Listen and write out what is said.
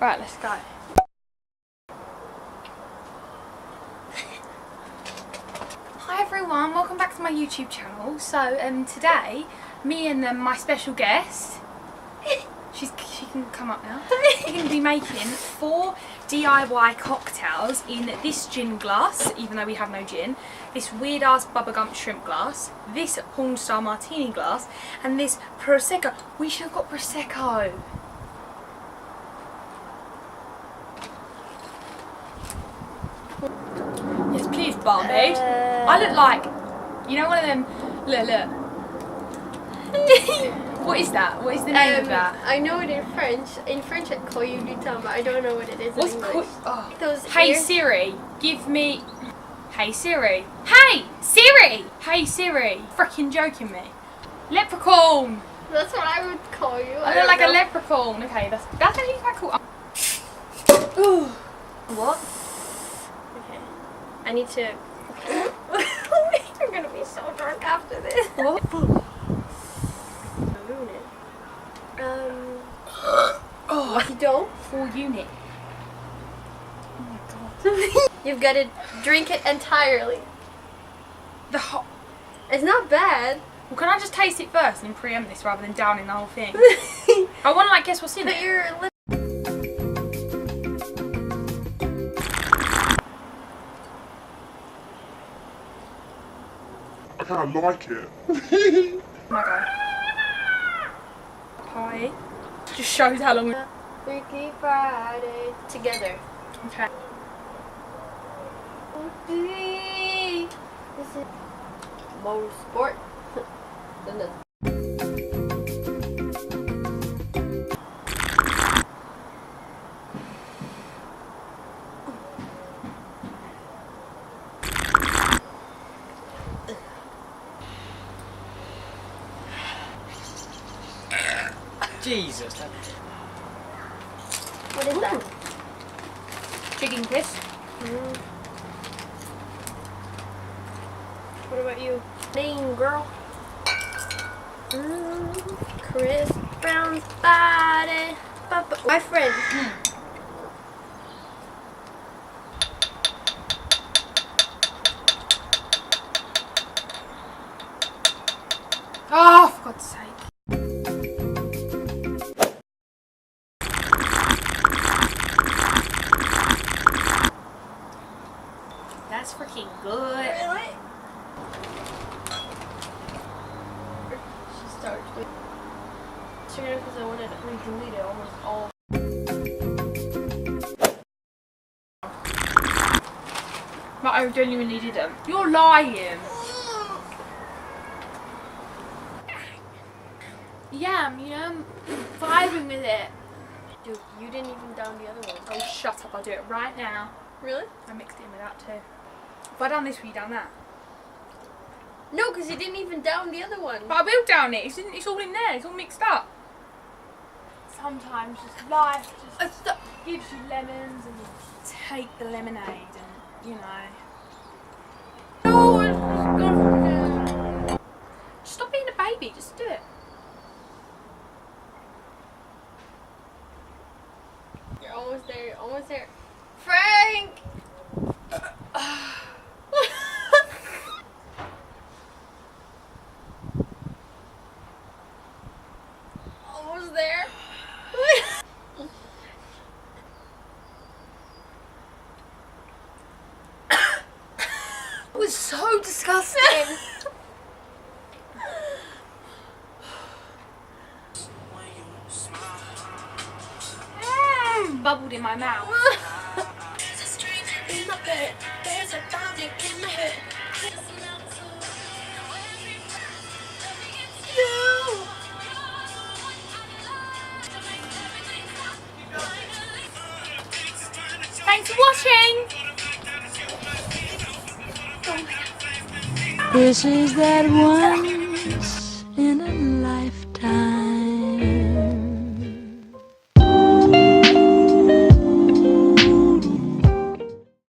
Right, let's go. Hi everyone, welcome back to my YouTube channel. So today, me and my special guest, she can come up now. We're going to be making 4 DIY cocktails in this gin glass, even though we have no gin, this weird ass Bubba Gump shrimp glass, this Porn Star martini glass, and this Prosecco. We should have got Prosecco. Yes, please, barmaid. I look like, you know, one of them. Look. What is that? What is the name of that? I know it in French. In French, I'd call you du temps, but I don't know what it is in English. Hey Siri, give me. Hey Siri. Hey Siri. Hey Siri. Freaking joking me. Leprechaun. That's what I would call you. I look like a leprechaun. Okay, that's actually quite cool. What? Okay. I need to. I'm gonna be so drunk after this. What? Ruin it. Oh, You don't? full unit. Oh my god. You've got to drink it entirely. The hot. It's not bad. Well, can I just taste it first and preempt this rather than downing the whole thing? I want to like guess what's in But it. your lip. I kind of like it. Oh my god. Pie. Just shows how long. Freaky Friday. Together. Okay. This is motorsport. Jesus. What is that? Chicken kiss. What about you? Name, girl. Chris Brown's body. My friend. Oh, for God's sake. That's freaking good. Really? She starts with. Because I wanted to delete it almost all. But I genuinely didn't. You're lying. Yeah, you know, I'm vibing with it. Dude, you didn't even down the other one. Oh, shut up. I'll do it right now. Really? I mixed it in with that too. If I done this, will you down that? No, because you didn't even down the other one. But I will down it. It's all in there. It's all mixed up. Sometimes just life just gives you lemons and you take the lemonade and, you know. No, it's disgusting. Stop being a baby. Just do it. You're almost there. You're almost there. Frank! Almost there. It was so disgusting. Bubbled in my mouth. Thanks for watching. This is that one